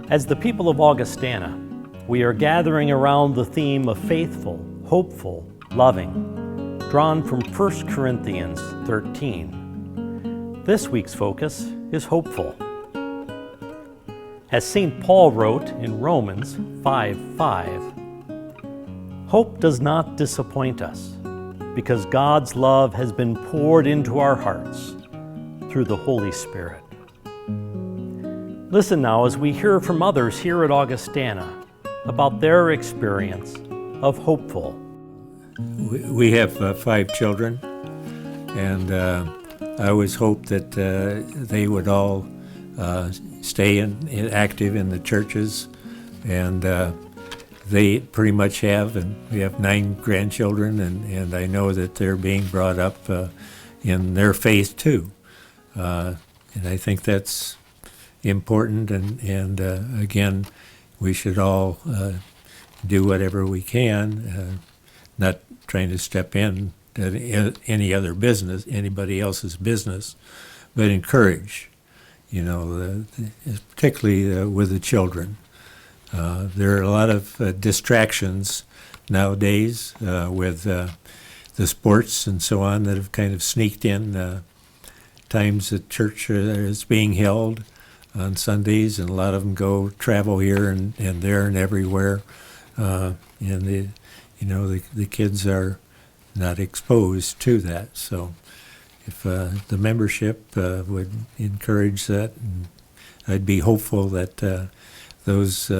As the people of Augustana, we are gathering around the theme of faithful, hopeful, loving, drawn from 1 Corinthians 13. This week's focus is hopeful. As St. Paul wrote in Romans 5:5, hope does not disappoint us, because God's love has been poured into our hearts through the Holy Spirit. Listen now as we hear from others here at Augustana about their experience of hopeful. We have 5 children, and I always hope that they would all stay active in the churches, and they pretty much have, and we have 9 grandchildren, and I know that they're being brought up in their faith too, and I think that's important, and again, we should all do whatever we can, not trying to step in to any other business, anybody else's business, but encourage, particularly with the children. There are a lot of distractions nowadays with the sports and so on that have kind of sneaked in times that church is being held on Sundays, and a lot of them go travel here and there and everywhere, and the kids are not exposed to that. So if the membership would encourage that, and I'd be hopeful that those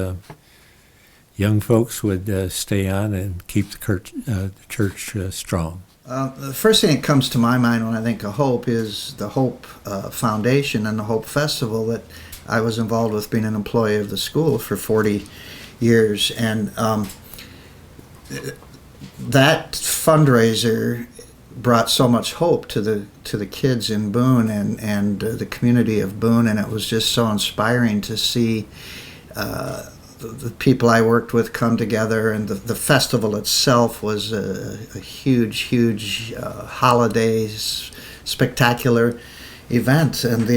young folks would stay on and keep the church strong. The first thing that comes to my mind when I think of hope is the Hope Foundation and the Hope Festival that I was involved with, being an employee of the school for 40 years. And that fundraiser brought so much hope to the kids in Boone and the community of Boone, and it was just so inspiring to see the people I worked with come together, and the festival itself was a huge holiday, spectacular event. And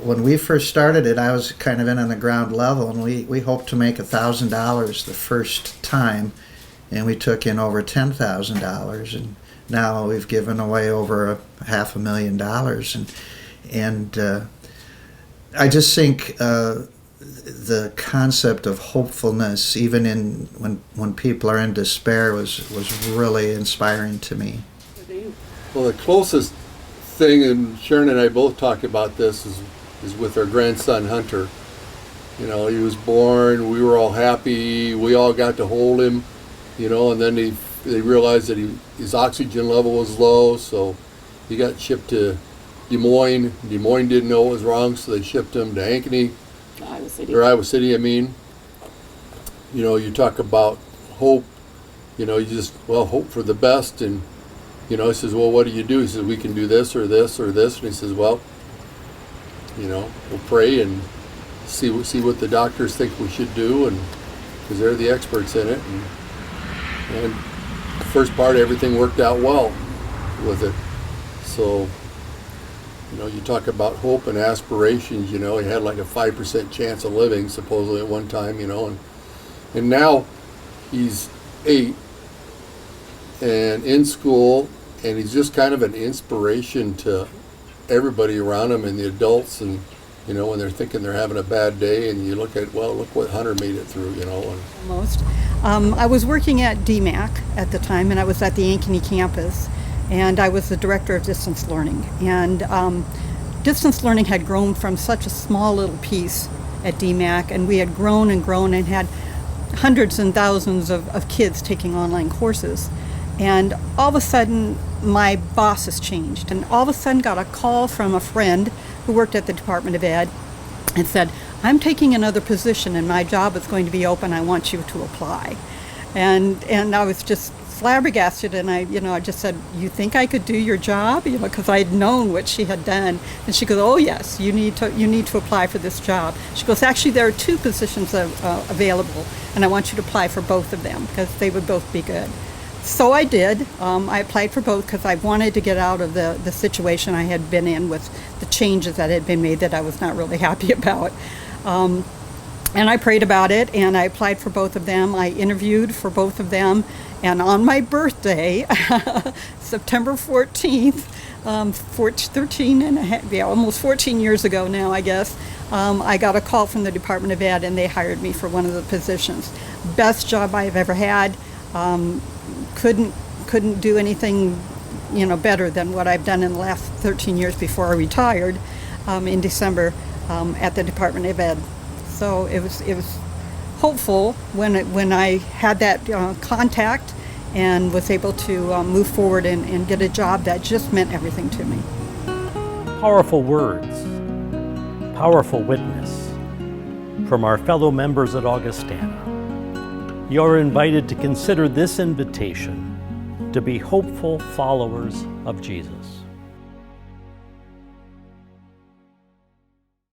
when we first started it, I was kind of in on the ground level, and we hoped to make $1,000 the first time, and we took in over $10,000, and now we've given away over $500,000, and I just think the concept of hopefulness, even when people are in despair, was really inspiring to me. Well, the closest thing, and Sharon and I both talk about this, is with our grandson Hunter. He was born, we were all happy, we all got to hold him, and then they realized that his oxygen level was low, so he got shipped to Des Moines. Des Moines didn't know what was wrong, so they shipped him to Ankeny. Iowa City, I mean. You talk about hope, you just, hope for the best, and he says, well, what do you do? He says, we can do this or this or this. And he says, well, we'll pray and see what the doctors think we should do, and because they're the experts in it. And the first part, everything worked out well with it. So, you talk about hope and aspirations. He had like a 5% chance of living, supposedly, at one time, and now he's 8 and in school, and he's just kind of an inspiration to everybody around him and the adults, and when they're thinking they're having a bad day, and you look look what Hunter made it through, and almost. I was working at DMAC at the time, and I was at the Ankeny campus, and I was the director of distance learning, and distance learning had grown from such a small little piece at DMAC, and we had grown and had hundreds and thousands of kids taking online courses. And all of a sudden, my bosses changed, and all of a sudden got a call from a friend who worked at the Department of Ed and said, I'm taking another position and my job is going to be open, I want you to apply. And I was just flabbergasted, and I just said, you think I could do your job? Because I had known what she had done. And she goes, oh yes, you need to apply for this job. She goes, actually there are 2 positions available, and I want you to apply for both of them because they would both be good. So I did. I applied for both because I wanted to get out of the situation I had been in with the changes that had been made that I was not really happy about. And I prayed about it, and I applied for both of them. I interviewed for both of them, and on my birthday, September 14th, 13 and a half, yeah, almost 14 years ago now, I guess, I got a call from the Department of Ed, and they hired me for one of the positions. Best job I've ever had. Couldn't do anything, better than what I've done in the last 13 years before I retired in December at the Department of Ed. So it was hopeful when I had that contact and was able to move forward and get a job that just meant everything to me. Powerful words, powerful witness from our fellow members at Augustana. You're invited to consider this invitation to be hopeful followers of Jesus.